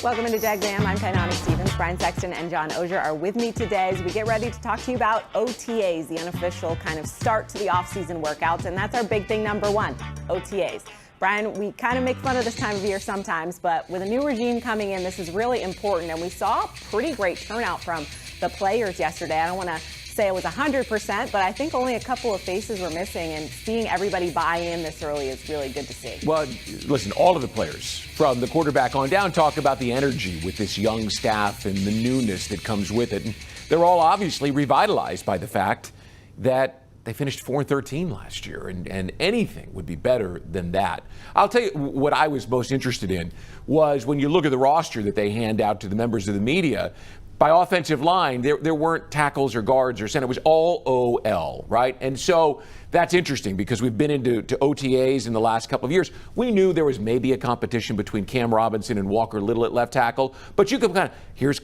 Welcome into Jags A.M. I'm Kainani Stevens. Brian Sexton and John Oehser are with me today as we get ready to talk to you about OTAs, the unofficial kind of start to the offseason workouts. And that's our big thing number one, OTAs. Brian, we kind of make fun of this time of year sometimes, but with a new regime coming in, this is really important. And we saw a pretty great turnout from the players yesterday. I don't want to say it was 100%, but I think only a couple of faces were missing, and seeing everybody buy in this early is really good to see. Well, listen, all of the players, from the quarterback on down, talk about the energy with this young staff and the newness that comes with it. And they're all obviously revitalized by the fact that they finished 4-13 last year, and anything would be better than that. I'll tell you what I was most interested in was when you look at the roster that they hand out to the members of the media. By offensive line, there weren't tackles or guards or center. It was all OL, right? And so that's interesting because we've been into OTAs in the last couple of years. We knew there was maybe a competition between Cam Robinson and Walker Little at left tackle, but you could kind of, here's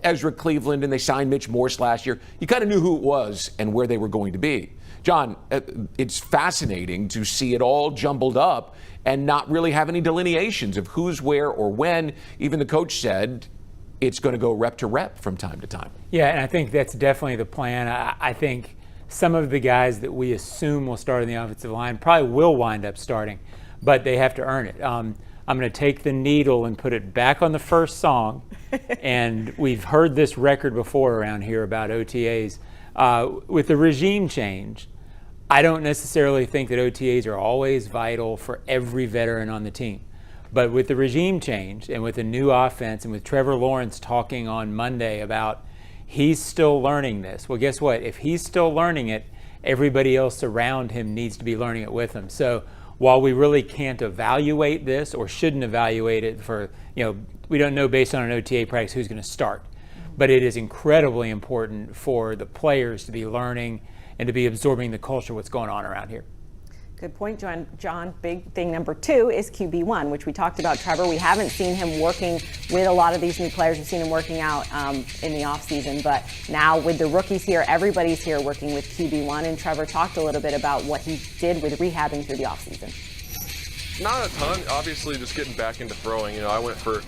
Ezra Cleveland, and they signed Mitch Morse last year. You kind of knew who it was and where they were going to be. John, it's fascinating to see it all jumbled up and not really have any delineations of who's where or when. Even the coach said it's going to go rep to rep from time to time. Yeah, and I think that's definitely the plan. I think some of the guys that we assume will start in the offensive line probably will wind up starting, but they have to earn it. I'm going to take the needle and put it back on the first song, and we've heard this record before around here about OTAs. With the regime change, I don't necessarily think that OTAs are always vital for every veteran on the team. But with the regime change and with the new offense and with Trevor Lawrence talking on Monday about he's still learning this, well, guess what? If he's still learning it, everybody else around him needs to be learning it with him. So while we really can't evaluate this or shouldn't evaluate it for, we don't know based on an OTA practice who's going to start. But it is incredibly important for the players to be learning and to be absorbing the culture, what's going on around here. Good point, John. Big thing number two is QB1, which we talked about. Trevor, we haven't seen him working with a lot of these new players. We've seen him working out in the offseason, but now with the rookies here, everybody's here working with QB1, and Trevor talked a little bit about what he did with rehabbing through the offseason. Not a ton, obviously just getting back into throwing. I went for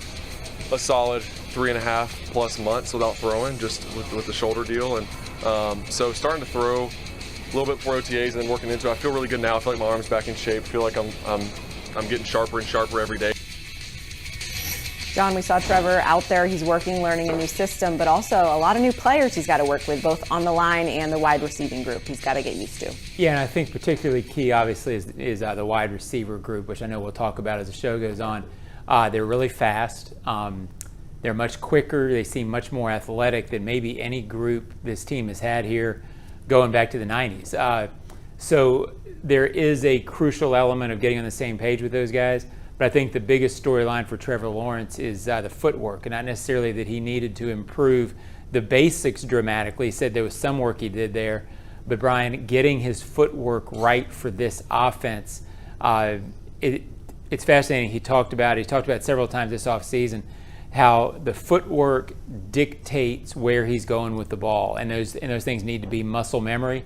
a solid 3.5+ months without throwing, just with the shoulder deal, and so starting to throw a little bit for OTAs and then working into it. I feel really good now. I feel like my arm's back in shape. I feel like I'm getting sharper and sharper every day. John, we saw Trevor out there. He's working, learning a new system, but also a lot of new players he's got to work with, both on the line and the wide receiving group he's got to get used to. Yeah, and I think particularly key, obviously, is the wide receiver group, which I know we'll talk about as the show goes on. They're really fast. They're much quicker. They seem much more athletic than maybe any group this team has had here going back to the 90s. So there is a crucial element of getting on the same page with those guys. But I think the biggest storyline for Trevor Lawrence is the footwork, and not necessarily that he needed to improve the basics dramatically. He said there was some work he did there. But Brian, getting his footwork right for this offense, it's fascinating. He talked about it several times this offseason, how the footwork dictates where he's going with the ball, and those things need to be muscle memory.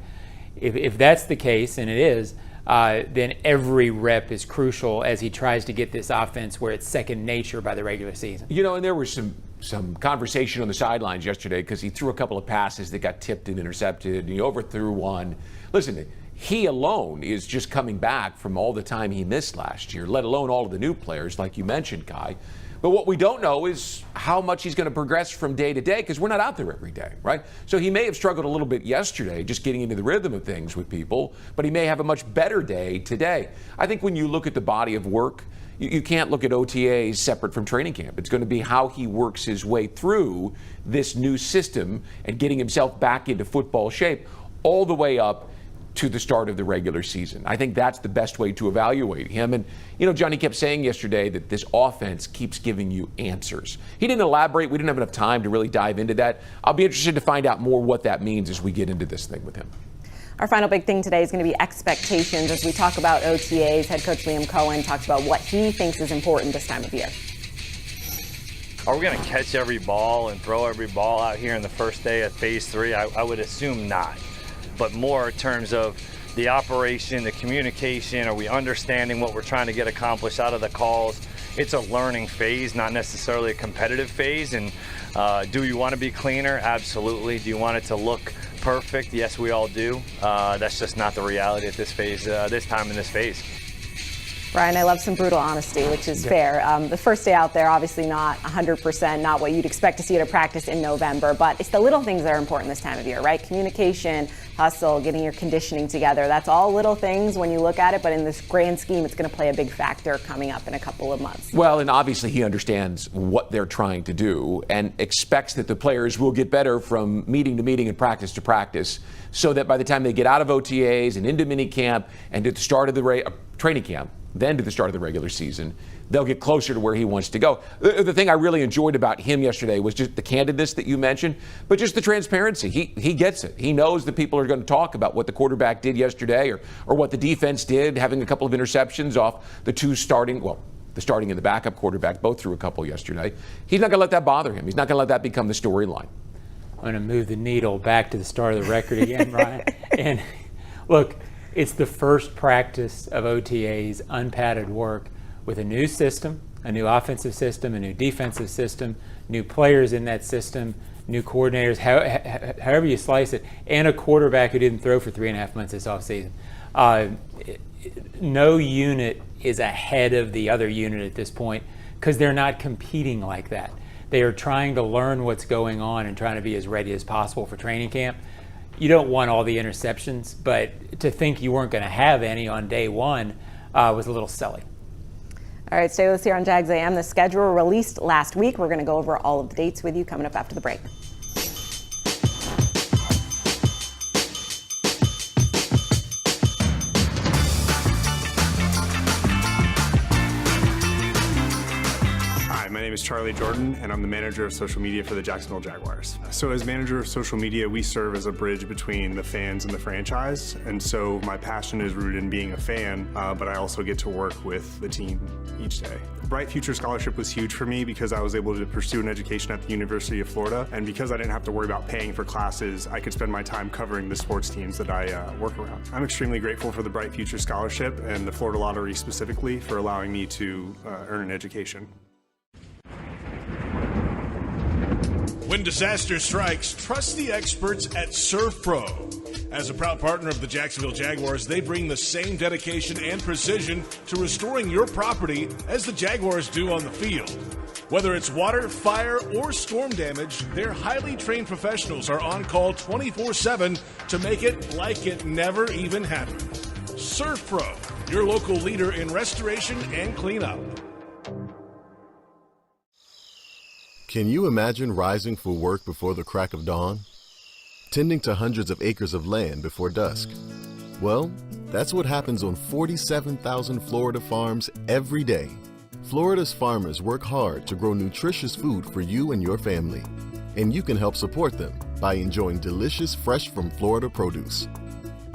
If that's the case, and it is, then every rep is crucial as he tries to get this offense where it's second nature by the regular season. And there was some conversation on the sidelines yesterday because he threw a couple of passes that got tipped and intercepted, and he overthrew one. Listen, he alone is just coming back from all the time he missed last year, let alone all of the new players, like you mentioned, Kai. But what we don't know is how much he's going to progress from day to day, because we're not out there every day, right? So he may have struggled a little bit yesterday just getting into the rhythm of things with people, but he may have a much better day today. I think when you look at the body of work, you can't look at OTAs separate from training camp. It's going to be how he works his way through this new system and getting himself back into football shape all the way up to the start of the regular season. I think that's the best way to evaluate him. And, Johnny kept saying yesterday that this offense keeps giving you answers. He didn't elaborate. We didn't have enough time to really dive into that. I'll be interested to find out more what that means as we get into this thing with him. Our final big thing today is going to be expectations. As we talk about OTAs, head coach Liam Cohen talks about what he thinks is important this time of year. Are we going to catch every ball and throw every ball out here in the first day of phase 3? I would assume not. But more in terms of the operation, the communication, are we understanding what we're trying to get accomplished out of the calls? it's a learning phase, not necessarily a competitive phase. And do you want to be cleaner? Absolutely. Do you want it to look perfect? Yes, we all do. That's just not the reality at this phase, this time in this phase. Brian, I love some brutal honesty, which is fair. The first day out there, obviously not 100%, not what you'd expect to see at a practice in November, but it's the little things that are important this time of year, right? Communication, hustle, getting your conditioning together. That's all little things when you look at it, but in this grand scheme, it's going to play a big factor coming up in a couple of months. Well, and obviously he understands what they're trying to do and expects that the players will get better from meeting to meeting and practice to practice, so that by the time they get out of OTAs and into minicamp and at the start of the training camp, then to the start of the regular season, they'll get closer to where he wants to go. The thing I really enjoyed about him yesterday was just the candidness that you mentioned, but just the transparency. He gets it. He knows that people are going to talk about what the quarterback did yesterday or what the defense did, having a couple of interceptions off the two starting, well, the starting and the backup quarterback both threw a couple yesterday. He's not going to let that bother him. He's not going to let that become the storyline. I'm going to move the needle back to the start of the record again, Brian. And look, it's the first practice of OTAs, unpadded work, with a new system, a new offensive system, a new defensive system, new players in that system, new coordinators, however you slice it, and a quarterback who didn't throw for 3.5 months this offseason. No unit is ahead of the other unit at this point because they're not competing like that. They are trying to learn what's going on and trying to be as ready as possible for training camp. You don't want all the interceptions, but to think you weren't going to have any on day one was a little silly. All right, stay with us here on Jags A.M. The schedule released last week. We're going to go over all of the dates with you coming up after the break. My name is Charlie Jordan, and I'm the manager of social media for the Jacksonville Jaguars. So as manager of social media, we serve as a bridge between the fans and the franchise. And so my passion is rooted in being a fan, but I also get to work with the team each day. The Bright Future Scholarship was huge for me because I was able to pursue an education at the University of Florida. And because I didn't have to worry about paying for classes, I could spend my time covering the sports teams that I work around. I'm extremely grateful for the Bright Future Scholarship and the Florida Lottery specifically for allowing me to earn an education. When disaster strikes, trust the experts at Surf Pro. As a proud partner of the Jacksonville Jaguars, they bring the same dedication and precision to restoring your property as the Jaguars do on the field. Whether it's water, fire, or storm damage, their highly trained professionals are on call 24/7 to make it like it never even happened. Surf Pro, your local leader in restoration and cleanup. Can you imagine rising for work before the crack of dawn? Tending to hundreds of acres of land before dusk? Well, that's what happens on 47,000 Florida farms every day. Florida's farmers work hard to grow nutritious food for you and your family. And you can help support them by enjoying delicious Fresh from Florida produce.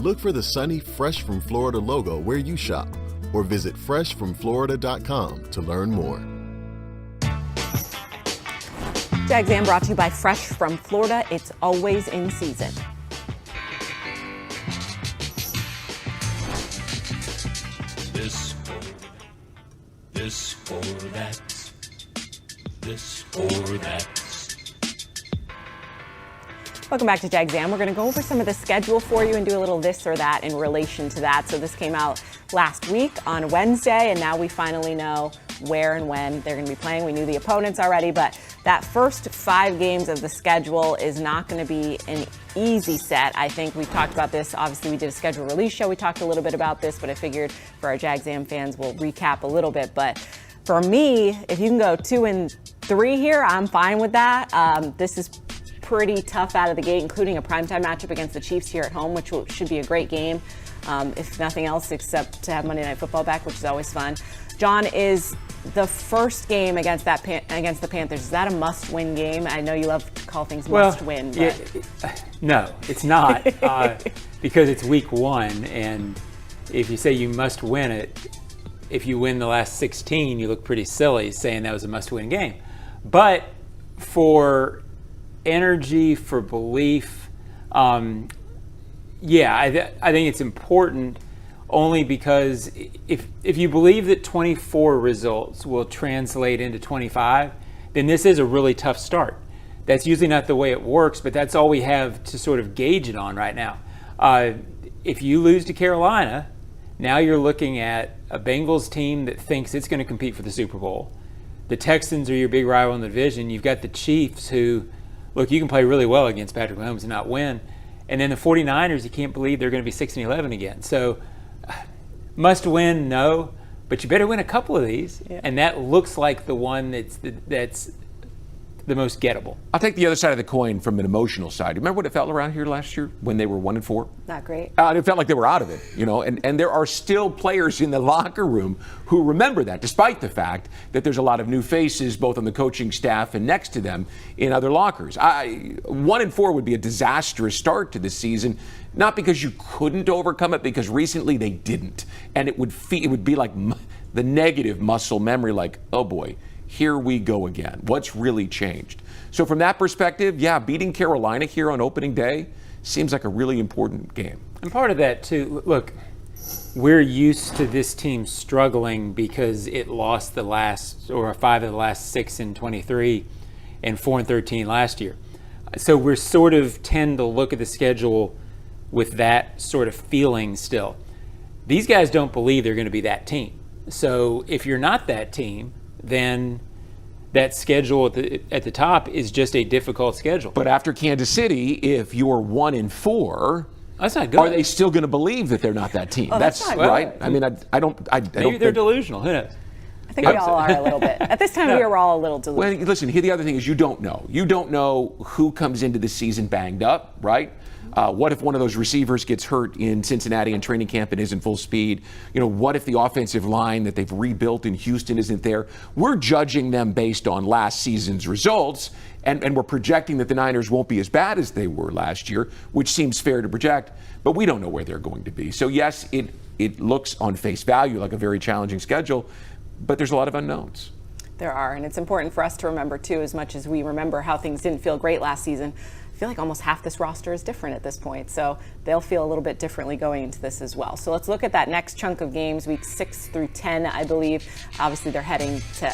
Look for the sunny Fresh from Florida logo where you shop, or visit freshfromflorida.com to learn more. Jags A.M. brought to you by Fresh from Florida. It's always in season. This or that. This or that. Welcome back to Jags A.M. We're going to go over some of the schedule for you and do a little this or that in relation to that. So this came out last week on Wednesday, and now we finally know where and when they're going to be playing. We knew the opponents already, but that first 5 games of the schedule is not going to be an easy set. I think we've talked about this. Obviously, we did a schedule release show. We talked a little bit about this, but I figured for our Jags A.M. fans, we'll recap a little bit. But for me, if you can go 2-3 here, I'm fine with that. This is pretty tough out of the gate, including a primetime matchup against the Chiefs here at home, which should be a great game, if nothing else, except to have Monday Night Football back, which is always fun. John, is the first game against the Panthers, is that a must-win game? I know you love to call things must-win. Yeah, no, it's not, because it's week 1, and if you say you must win it, if you win the last 16, you look pretty silly saying that was a must-win game. But for energy, for belief, I think it's important only because if you believe that 24 results will translate into 25, then this is a really tough start. That's usually not the way it works, but that's all we have to sort of gauge it on right now. If you lose to Carolina, now you're looking at a Bengals team that thinks it's going to compete for the Super Bowl. The Texans are your big rival in the division. You've got the Chiefs who, look, you can play really well against Patrick Mahomes and not win. And then the 49ers, you can't believe they're going to be 6-11 again. So must win, no, but you better win a couple of these. Yeah. And that looks like the one that's the most gettable. I'll take the other side of the coin from an emotional side. Remember what it felt around here last year when they were 1-4? Not great. It felt like they were out of it, and there are still players in the locker room who remember that, despite the fact that there's a lot of new faces both on the coaching staff and next to them in other lockers. 1-4 would be a disastrous start to this season, not because you couldn't overcome it, because recently they didn't, and it would be like the negative muscle memory, like, oh boy, here we go again. What's really changed? So from that perspective, yeah, beating Carolina here on opening day seems like a really important game. And part of that too, look, we're used to this team struggling because it lost 5 of the last 6 in 23 and 4-13 last year. So we're sort of tend to look at the schedule with that sort of feeling still. These guys don't believe they're going to be that team. So if you're not that team, then that schedule at the top is just a difficult schedule. But after Kansas City, if you're 1-4, that's not good. Are they still going to believe that they're not that team? Oh, that's not right. I mean, I don't. Maybe they're delusional. Who knows? I think we all are a little bit. At this time of year, we're all a little delusional. Well, listen, here the other thing is you don't know. You don't know who comes into the season banged up, right? What if one of those receivers gets hurt in Cincinnati in training camp and isn't full speed? What if the offensive line that they've rebuilt in Houston isn't there? We're judging them based on last season's results, and we're projecting that the Niners won't be as bad as they were last year, which seems fair to project, but we don't know where they're going to be. So yes, it looks on face value like a very challenging schedule, but there's a lot of unknowns. There are, and it's important for us to remember, too, as much as we remember how things didn't feel great last season. I feel like almost half this roster is different at this point, so they'll feel a little bit differently going into this as well. So let's look at that next chunk of games, weeks 6 through 10, I believe. Obviously, they're heading to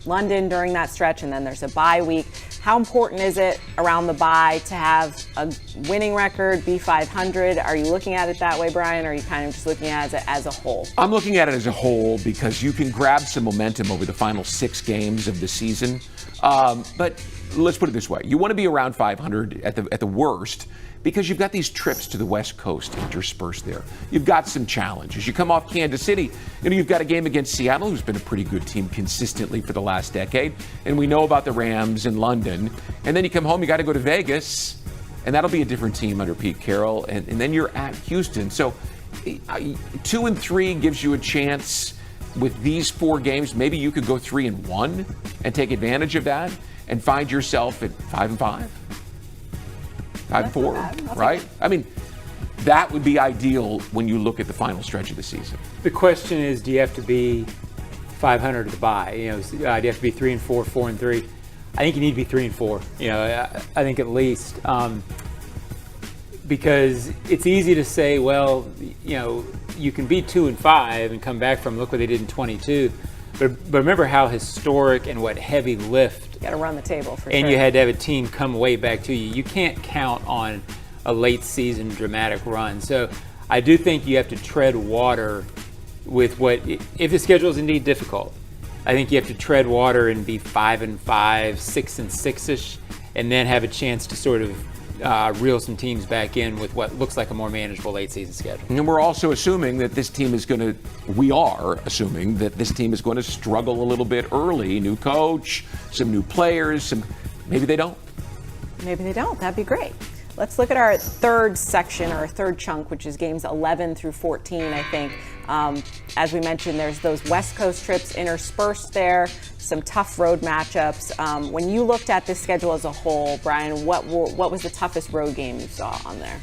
London during that stretch, and then there's a bye week. How important is it around the bye to have a winning record, be 500? Are you looking at it that way, Brian, or are you kind of just looking at it as a whole? I'm looking at it as a whole because you can grab some momentum over the final 6 games of the season. But let's put it this way. You want to be around 500 at the worst because you've got these trips to the West Coast interspersed there. You've got some challenges. You come off Kansas City, you've got a game against Seattle, who's been a pretty good team consistently for the last decade. And we know about the Rams in London. And then you come home, you got to go to Vegas, and that'll be a different team under Pete Carroll. And then you're at Houston. So 2-3 gives you a chance with these 4 games. Maybe you could go 3-1 and take advantage of that and find yourself at 5-5. 5-4, right? I mean, that would be ideal when you look at the final stretch of the season. The question is, do you have to be 500 to buy? Do you have to be 3-4, 4-3? I think you need to be 3-4. I think at least because it's easy to say, well, you can be 2-5 and come back from look what they did in 22. But remember how historic and what heavy lift. You got to run the table for sure. And you had to have a team come way back to you. You can't count on a late season dramatic run. So I do think you have to tread water with if the schedule is indeed difficult. I think you have to tread water and be 5-5, 6-6-ish, and then have a chance to sort of reel some teams back in with what looks like a more manageable late season schedule. And we're also assuming that this team is going to struggle a little bit early. New coach, some new players, maybe they don't. Maybe they don't. That'd be great. Let's look at our third section, or third chunk, which is games 11 through 14, I think. As we mentioned, there's those West Coast trips interspersed there, some tough road matchups. When you looked at this schedule as a whole, Brian, what was the toughest road game you saw on there?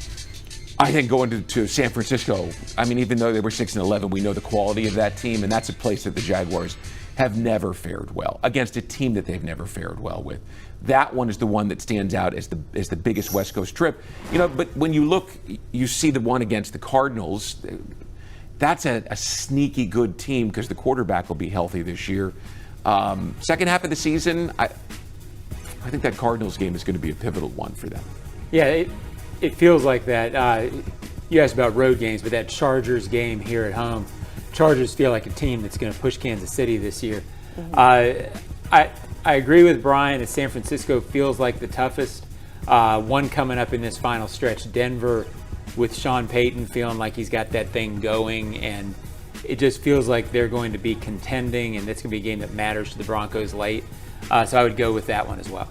I think going to San Francisco, I mean, even though they were 6-11, we know the quality of that team, and that's a place that the Jaguars have never fared well, against a team that they've never fared well with. That one is the one that stands out as the biggest West Coast trip. But when you look, you see the one against the Cardinals. that's a sneaky good team because the quarterback will be healthy this year. Second half of the season, I think that Cardinals game is going to be a pivotal one for them. Yeah, it feels like that. You asked about road games, but that Chargers game here at home, Chargers feel like a team that's going to push Kansas City this year. I agree with Brian that San Francisco feels like the toughest. One coming up in this final stretch, Denver, with Sean Payton feeling like he's got that thing going, and it just feels like they're going to be contending, and it's going to be a game that matters to the Broncos late. So I would go with that one as well.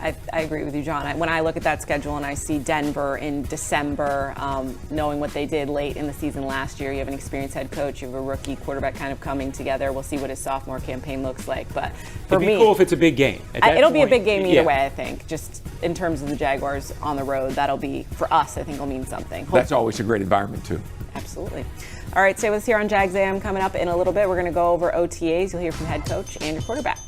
I agree with you, John. When I look at that schedule and I see Denver in December, knowing what they did late in the season last year, you have an experienced head coach, you have a rookie quarterback kind of coming together. We'll see what his sophomore campaign looks like. But for It'd be me, cool if it's a big game. It'll be a big game either way, I think. Just in terms of the Jaguars on the road, that'll be, for us, I think will mean something. That's always a great environment, too. Absolutely. All right, stay with us here on Jags A.M. Coming up in a little bit, we're going to go over OTAs. You'll hear from head coach and your quarterback.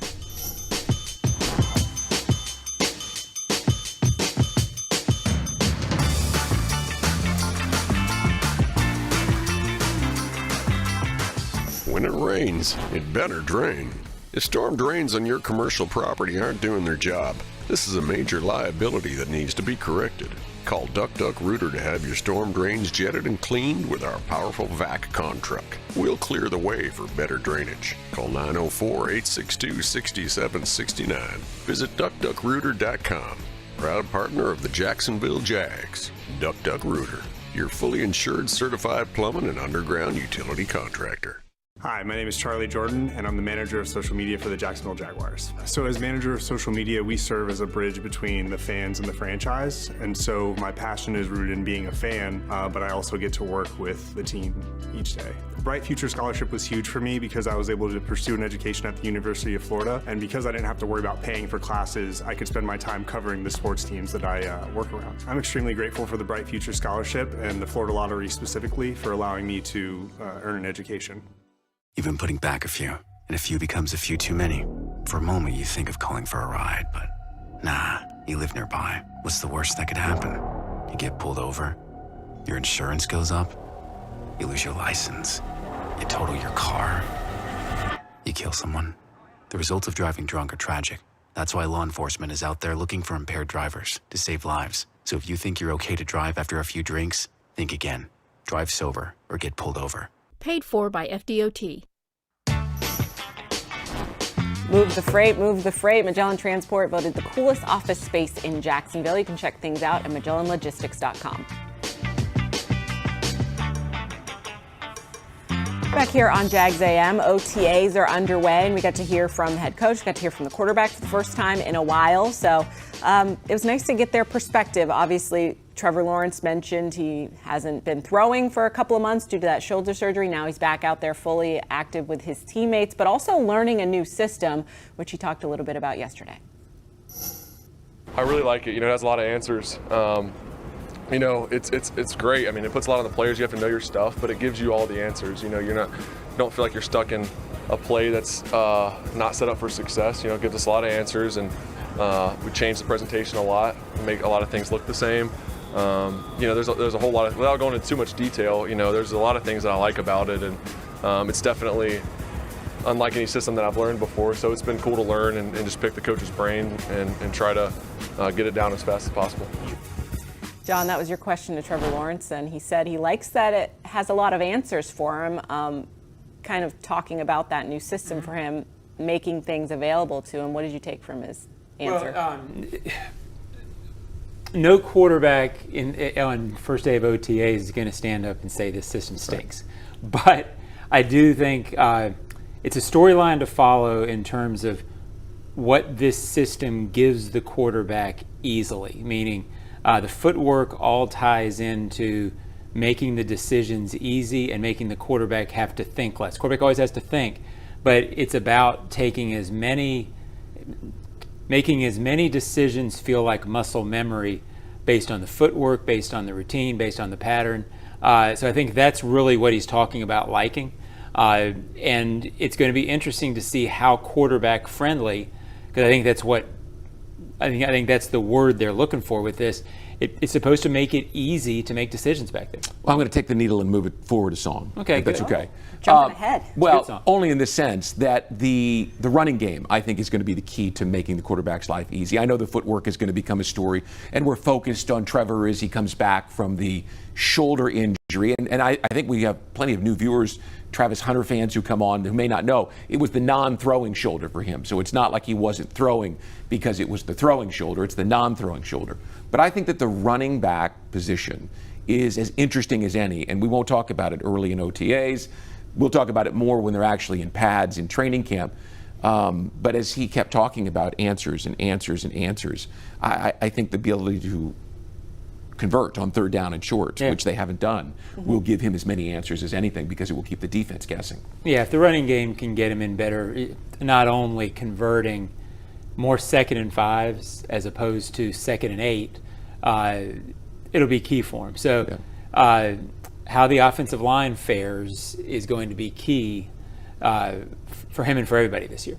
When it rains, it better drain. If storm drains on your commercial property aren't doing their job, this is a major liability that needs to be corrected. Call Duck Duck Rooter to have your storm drains jetted and cleaned with our powerful vac con truck. We'll clear the way for better drainage. Call 904-862-6769. Visit duckduckrooter.com. Proud partner of the Jacksonville Jags. Duck Duck Rooter, your fully insured certified plumbing and underground utility contractor. Hi, my name is Charlie Jordan, and I'm the manager of social media for the Jacksonville Jaguars. So as manager of social media, we serve as a bridge between the fans and the franchise, and so my passion is rooted in being a fan, but I also get to work with the team each day. The Bright Future Scholarship was huge for me because I was able to pursue an education at the University of Florida, and because I didn't have to worry about paying for classes, I could spend my time covering the sports teams that I work around. I'm extremely grateful for the Bright Future Scholarship and the Florida Lottery specifically for allowing me to earn an education. You've been putting back a few, and a few becomes a few too many. For a moment, you think of calling for a ride, but nah, you live nearby. What's the worst that could happen? You get pulled over, your insurance goes up, you lose your license, you total your car, you kill someone. The results of driving drunk are tragic. That's why law enforcement is out there looking for impaired drivers to save lives. So if you think you're okay to drive after a few drinks, think again. Drive sober or get pulled over. Paid for by FDOT. Move the freight, move the freight. Magellan Transport voted the coolest office space in Jacksonville. You can check things out at MagellanLogistics.com. Back here on Jags A.M., OTAs are underway, and we got to hear from the head coach, got to hear from the quarterback for the first time in a while. So it was nice to get their perspective. Obviously, Trevor Lawrence mentioned he hasn't been throwing for a couple of months due to that shoulder surgery. Now he's back out there fully active with his teammates, but also learning a new system, which he talked a little bit about yesterday. I really like it. It has a lot of answers. It's great. I mean, it puts a lot on the players. You have to know your stuff, but it gives you all the answers. You don't feel like you're stuck in a play that's not set up for success. It gives us a lot of answers, and we change the presentation a lot, make a lot of things look the same. There's a whole lot of, without going into too much detail, there's a lot of things that I like about it, and it's definitely unlike any system that I've learned before. So it's been cool to learn and just pick the coach's brain and try to get it down as fast as possible. John, that was your question to Trevor Lawrence, and he said he likes that it has a lot of answers for him, kind of talking about that new system for him, making things available to him. What did you take from his answer? Well, no quarterback on first day of OTAs is going to stand up and say this system stinks. But I do think it's a storyline to follow in terms of what this system gives the quarterback easily, meaning the footwork all ties into making the decisions easy and making the quarterback have to think less. Quarterback always has to think, but it's about making as many decisions feel like muscle memory based on the footwork, based on the routine, based on the pattern. So I think that's really what he's talking about liking. And it's going to be interesting to see how quarterback friendly, because I think that's the word they're looking for with this. it's supposed to make it easy to make decisions back there. Well, I'm going to take the needle and move it forward a song. Okay, if that's good. okay. Jumping ahead. Well, only in the sense that the running game, I think, is going to be the key to making the quarterback's life easy. I know the footwork is going to become a story, and we're focused on Trevor as he comes back from the shoulder injury. And I think we have plenty of new viewers, Travis Hunter fans who come on who may not know. It was the non-throwing shoulder for him. So it's not like he wasn't throwing because it was the throwing shoulder. It's the non-throwing shoulder. But I think that the running back position is as interesting as any, and we won't talk about it early in OTAs. We'll talk about it more when they're actually in pads in training camp. But as he kept talking about answers and answers and answers, I think the ability to convert on third down and short, which they haven't done, will give him as many answers as anything because it will keep the defense guessing. Yeah, if the running game can get him in better, not only converting more 2nd and 5s as opposed to 2nd and 8, it'll be key for him. So how the offensive line fares is going to be key for him and for everybody this year.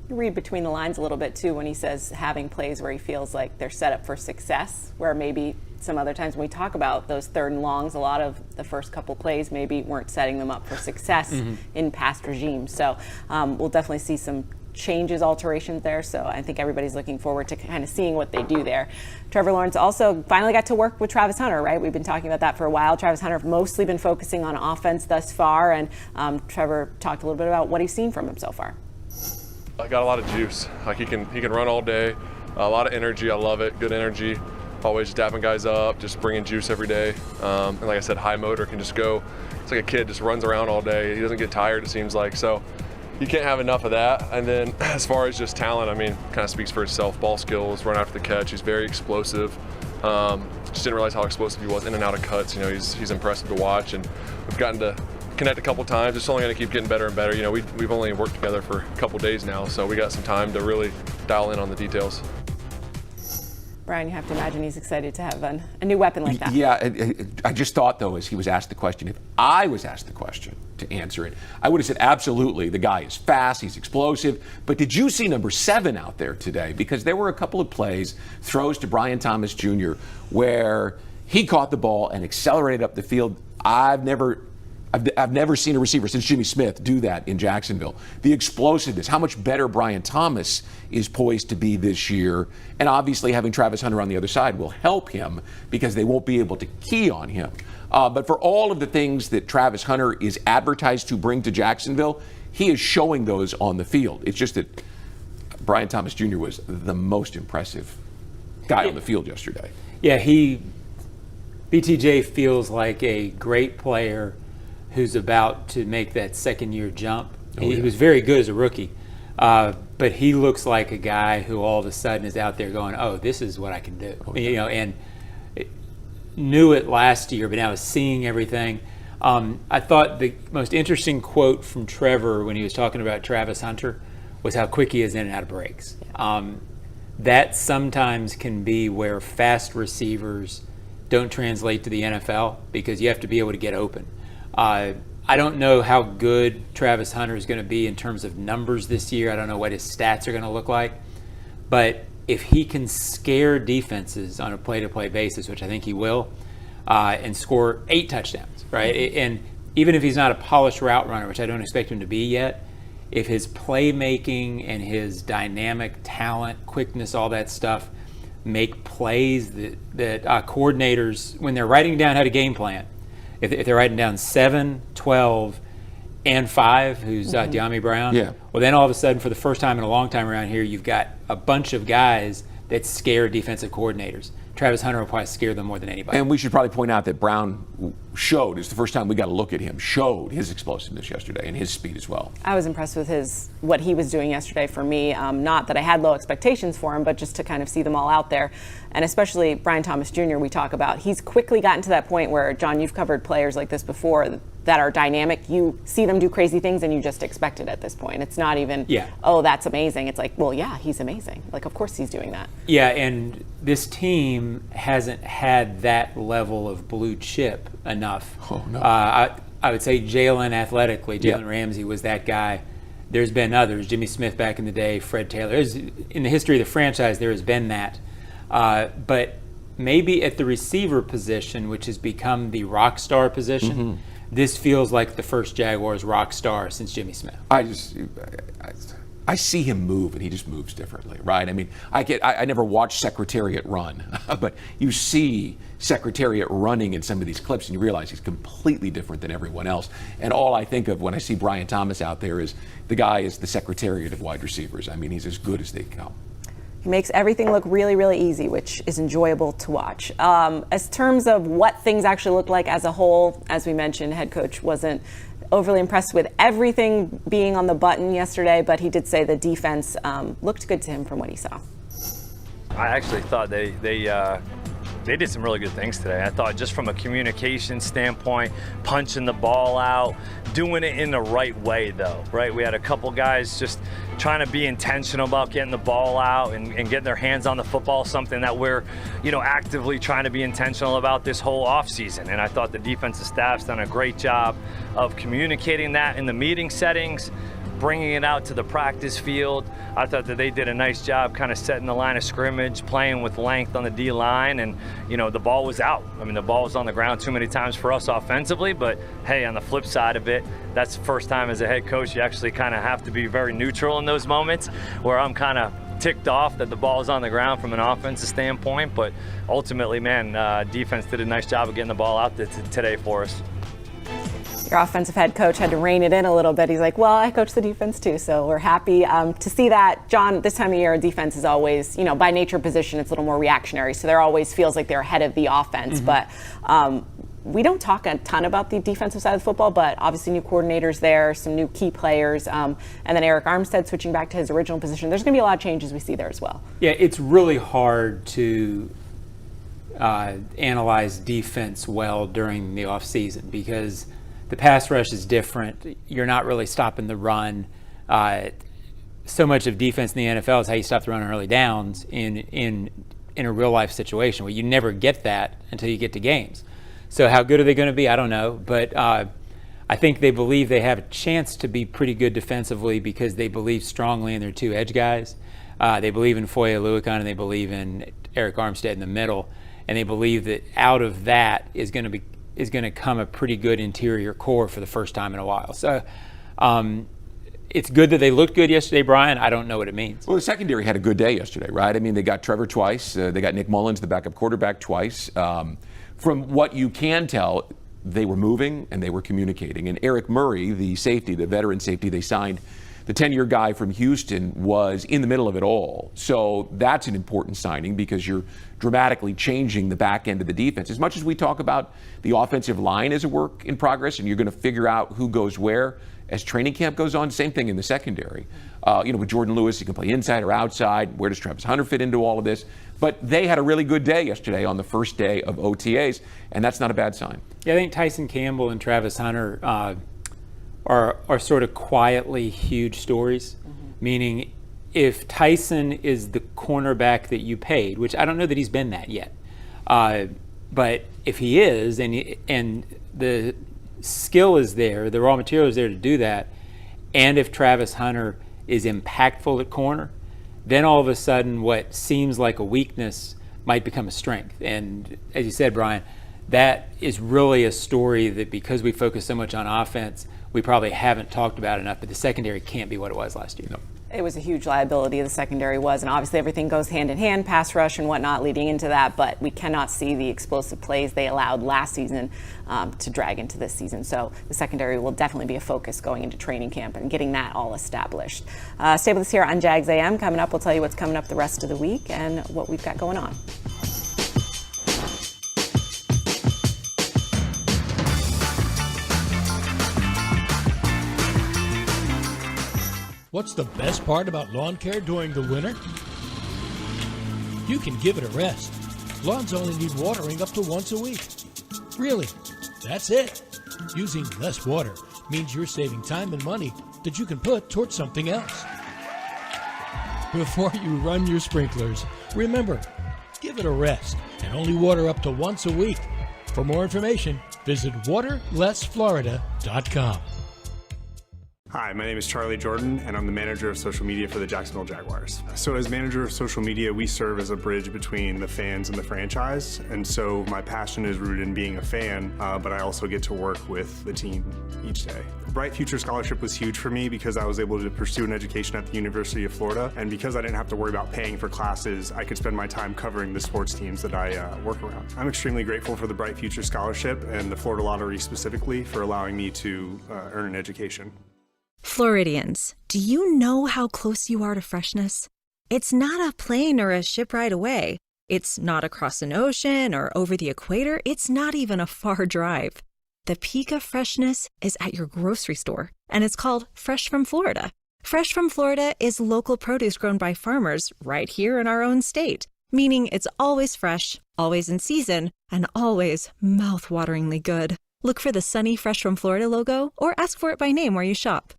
You read between the lines a little bit too when he says having plays where he feels like they're set up for success, where maybe some other times when we talk about those 3rd and longs, a lot of the first couple plays maybe weren't setting them up for success in past regimes. So we'll definitely see some changes, alterations there. So I think everybody's looking forward to kind of seeing what they do there. Trevor Lawrence also finally got to work with Travis Hunter, right? We've been talking about that for a while. Travis Hunter mostly been focusing on offense thus far, and Trevor talked a little bit about what he's seen from him so far. I got a lot of juice. Like he can run all day, a lot of energy. I love it. Good energy. Always dapping guys up, just bringing juice every day. And like I said, high motor, can just go. It's like a kid, just runs around all day. He doesn't get tired, it seems like. So you can't have enough of that. And then as far as just talent, I mean, kind of speaks for itself. Ball skills, run after the catch. He's very explosive. Just didn't realize how explosive he was in and out of cuts. You know, he's impressive to watch, and we've gotten to connect a couple times. It's only going to keep getting better and better. You know, we've only worked together for a couple days now, so we got some time to really dial in on the details. Brian, you have to imagine he's excited to have a new weapon like that. Yeah, I just thought, though, as he was asked the question, if I was asked the question to answer it, I would have said, absolutely, the guy is fast, he's explosive. But did you see number 7 out there today? Because there were a couple of plays, throws to Brian Thomas Jr., where he caught the ball and accelerated up the field. I've never seen a receiver since Jimmy Smith do that in Jacksonville. The explosiveness, how much better Brian Thomas is poised to be this year. And obviously having Travis Hunter on the other side will help him because they won't be able to key on him. But for all of the things that Travis Hunter is advertised to bring to Jacksonville, he is showing those on the field. It's just that Brian Thomas Jr. was the most impressive guy on the field yesterday. Yeah, BTJ feels like a great player who's about to make that second-year jump. He was very good as a rookie, but he looks like a guy who all of a sudden is out there going, "Oh, this is what I can do." You know, and knew it last year, but now is seeing everything. I thought the most interesting quote from Trevor when he was talking about Travis Hunter was how quick he is in and out of breaks. That sometimes can be where fast receivers don't translate to the NFL because you have to be able to get open. I don't know how good Travis Hunter is going to be in terms of numbers this year. I don't know what his stats are going to look like. But if he can scare defenses on a play-to-play basis, which I think he will, and score 8 touchdowns, right? And even if he's not a polished route runner, which I don't expect him to be yet, if his playmaking and his dynamic talent, quickness, all that stuff make plays that coordinators, when they're writing down how to game plan, if they're writing down 7, 12, and 5, who's De'Ami Brown, well, then all of a sudden, for the first time in a long time around here, you've got a bunch of guys that scare defensive coordinators. Travis Hunter will probably scare them more than anybody. And we should probably point out that Brown showed, it's the first time we got to look at him, showed his explosiveness yesterday and his speed as well. I was impressed with what he was doing yesterday for me. Not that I had low expectations for him, but just to kind of see them all out there. And especially Brian Thomas Jr. we talk about. He's quickly gotten to that point where, John, you've covered players like this before that are dynamic. You see them do crazy things and you just expect it at this point. It's not even, oh, that's amazing. It's like, well, yeah, he's amazing. Like, of course he's doing that. Yeah, and this team hasn't had that level of blue chip enough. Oh, no. I would say Jalen athletically, Jalen Ramsey was that guy. There's been others, Jimmy Smith back in the day, Fred Taylor. In the history of the franchise, there has been that. But maybe at the receiver position, which has become the rock star position, this feels like the first Jaguars rock star since Jimmy Smith. I see him move, and he just moves differently, right? I mean, I never watched Secretariat run, but you see Secretariat running in some of these clips, and you realize he's completely different than everyone else. And all I think of when I see Brian Thomas out there is the guy is the Secretariat of wide receivers. I mean, he's as good as they come. He makes everything look really, really easy, which is enjoyable to watch. As terms of what things actually look like as a whole, as we mentioned, head coach wasn't overly impressed with everything being on the button yesterday, but he did say the defense looked good to him from what he saw. I actually thought they did some really good things today. I thought just from a communication standpoint, punching the ball out, doing it in the right way though, right? We had a couple guys just trying to be intentional about getting the ball out and getting their hands on the football, something that we're, actively trying to be intentional about this whole offseason. And I thought the defensive staff's done a great job of communicating that in the meeting settings, bringing it out to the practice field. I thought that they did a nice job kind of setting the line of scrimmage, playing with length on the D-line, and, the ball was out. I mean, the ball was on the ground too many times for us offensively, but hey, on the flip side of it, that's the first time as a head coach you actually kind of have to be very neutral in those moments where I'm kind of ticked off that the ball is on the ground from an offensive standpoint, but ultimately, man, defense did a nice job of getting the ball out today for us. Your offensive head coach had to rein it in a little bit. He's like, well, I coach the defense too, so we're happy to see that. John, this time of year, defense is always, by nature position, it's a little more reactionary, so there always feels like they're ahead of the offense. But we don't talk a ton about the defensive side of the football, but obviously new coordinators there, some new key players, and then Eric Armstead switching back to his original position. There's going to be a lot of changes we see there as well. Yeah, it's really hard to analyze defense well during the offseason because the pass rush is different. You're not really stopping the run. So much of defense in the NFL is how you stop the run on early downs in a real life situation. Well, you never get that until you get to games. So how good are they going to be? I don't know. But I think they believe they have a chance to be pretty good defensively because they believe strongly in their two edge guys. They believe in Foye Oluokun and they believe in Eric Armstead in the middle. And they believe that out of that is going to come a pretty good interior core for the first time in a while. So it's good that they looked good yesterday, Brian. I don't know what it means. Well, the secondary had a good day yesterday, right? I mean, they got Trevor twice. They got Nick Mullins, the backup quarterback, twice. From what you can tell, they were moving and they were communicating. And Eric Murray, the safety, the veteran safety they signed, the 10-year guy from Houston, was in the middle of it all. So that's an important signing because you're dramatically changing the back end of the defense. As much as we talk about the offensive line as a work in progress and you're going to figure out who goes where as training camp goes on, same thing in the secondary. With Jordan Lewis, he can play inside or outside. Where does Travis Hunter fit into all of this? But they had a really good day yesterday on the first day of OTAs, and that's not a bad sign. Yeah, I think Tyson Campbell and Travis Hunter are sort of quietly huge stories, meaning if Tyson is the cornerback that you paid, which I don't know that he's been that yet, but if he is and the skill is there, the raw material is there to do that, and if Travis Hunter is impactful at corner, then all of a sudden what seems like a weakness might become a strength. And as you said, Brian, that is really a story that because we focus so much on offense, we probably haven't talked about enough, but the secondary can't be what it was last year. No. It was a huge liability, the secondary was, and obviously everything goes hand in hand, pass rush and whatnot leading into that, but we cannot see the explosive plays they allowed last season to drag into this season. So the secondary will definitely be a focus going into training camp and getting that all established. Stay with us here on Jags A.M. Coming up, we'll tell you what's coming up the rest of the week and what we've got going on. What's the best part about lawn care during the winter? You can give it a rest. Lawns only need watering up to once a week. Really, that's it. Using less water means you're saving time and money that you can put towards something else. Before you run your sprinklers, remember, give it a rest and only water up to once a week. For more information, visit waterlessflorida.com. Hi, my name is Charlie Jordan, and I'm the manager of social media for the Jacksonville Jaguars. So as manager of social media, we serve as a bridge between the fans and the franchise. And so my passion is rooted in being a fan, but I also get to work with the team each day. The Bright Future Scholarship was huge for me because I was able to pursue an education at the University of Florida. And because I didn't have to worry about paying for classes, I could spend my time covering the sports teams that I work around. I'm extremely grateful for the Bright Future Scholarship and the Florida Lottery specifically for allowing me to earn an education. Floridians, do you know how close you are to freshness? It's not a plane or a ship ride away. It's not across an ocean or over the equator. It's not even a far drive. The peak of freshness is at your grocery store, and it's called Fresh from Florida. Fresh from Florida is local produce grown by farmers right here in our own state, meaning it's always fresh, always in season, and always mouth-wateringly good. Look for the sunny Fresh from Florida logo or ask for it by name where you shop.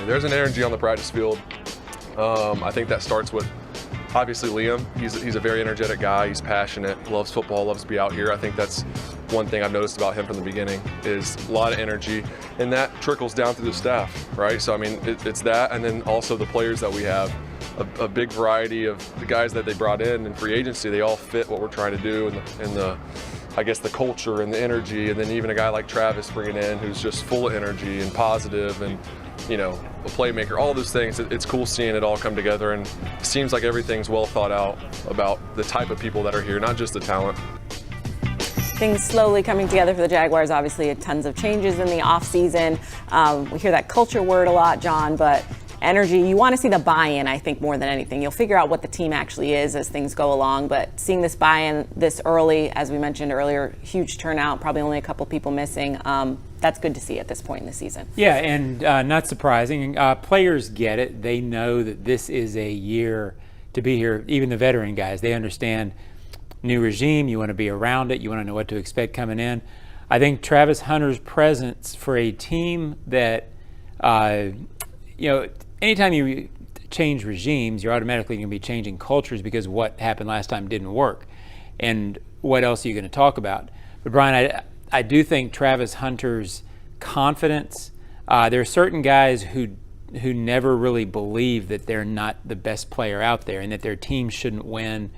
There's an energy on the practice field. I think that starts with, obviously, Liam. He's a very energetic guy. He's passionate, loves football, loves to be out here. I think that's one thing I've noticed about him from the beginning is a lot of energy, and that trickles down through the staff, right? So, I mean, it's that, and then also the players that we have, a big variety of the guys that they brought in free agency. They all fit what we're trying to do, and the I guess the culture and the energy, and then even a guy like Travis bringing in who's just full of energy and positive and, you know, a playmaker, all those things. It's cool seeing it all come together, and it seems like everything's well thought out about the type of people that are here, not just the talent. Things slowly coming together for the Jaguars. Obviously, tons of changes in the offseason. We hear that culture word a lot, John, but energy, you want to see the buy-in, I think, more than anything. You'll figure out what the team actually is as things go along, but seeing this buy-in this early, as we mentioned earlier, huge turnout, probably only a couple people missing. That's good to see at this point in the season. Yeah, and not surprising. Players get it. They know that this is a year to be here. Even the veteran guys, they understand new regime. You want to be around it. You want to know what to expect coming in. I think Travis Hunter's presence for a team that, anytime you change regimes, you're automatically going to be changing cultures because what happened last time didn't work. And what else are you going to talk about? But Brian, I do think Travis Hunter's confidence, there are certain guys who never really believe that they're not the best player out there and that their team shouldn't win.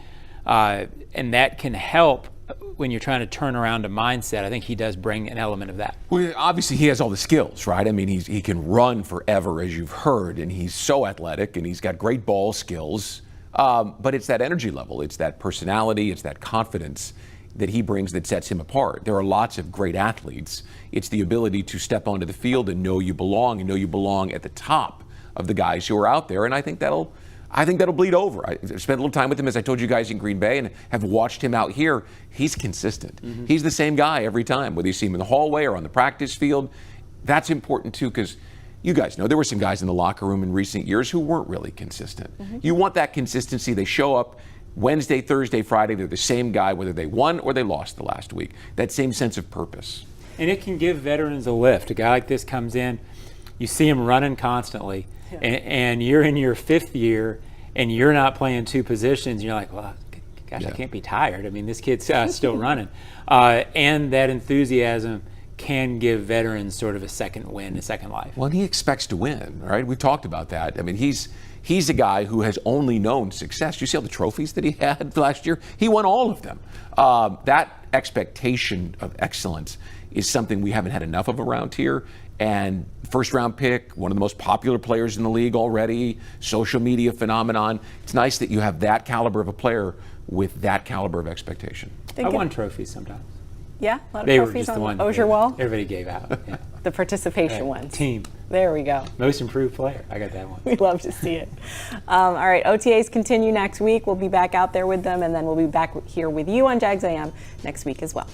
And that can help when you're trying to turn around a mindset. I think he does bring an element of that. Well, obviously he has all the skills, right? I mean, he can run forever, as you've heard, and he's so athletic, and he's got great ball skills. But it's that energy level, it's that personality, it's that confidence that he brings that sets him apart. There are lots of great athletes. It's the ability to step onto the field and know you belong, and know you belong at the top of the guys who are out there. And I think that'll bleed over. I spent a little time with him, as I told you guys, in Green Bay, and have watched him out here. He's consistent. Mm-hmm. He's the same guy every time, whether you see him in the hallway or on the practice field. That's important too, because you guys know there were some guys in the locker room in recent years who weren't really consistent. Mm-hmm. You want that consistency. They show up Wednesday, Thursday, Friday. They're the same guy, whether they won or they lost the last week. That same sense of purpose. And it can give veterans a lift. A guy like this comes in, you see him running constantly. And you're in your fifth year and you're not playing two positions, and you're like, well, gosh, yeah. I can't be tired. I mean, this kid's still running. And that enthusiasm can give veterans sort of a second win, a second life. Well, and he expects to win, right? We talked about that. I mean, he's a guy who has only known success. You see all the trophies that he had last year? He won all of them. That expectation of excellence is something we haven't had enough of around here. And first-round pick, one of the most popular players in the league already, social media phenomenon. It's nice that you have that caliber of a player with that caliber of expectation. I won trophies sometimes. Yeah, a lot of they trophies were just on the ones Oehser wall. Everybody gave out. Yeah. The participation ones. Team. There we go. Most improved player. I got that one. We love to see it. All right, OTAs continue next week. We'll be back out there with them, and then we'll be back here with you on Jags A.M. next week as well.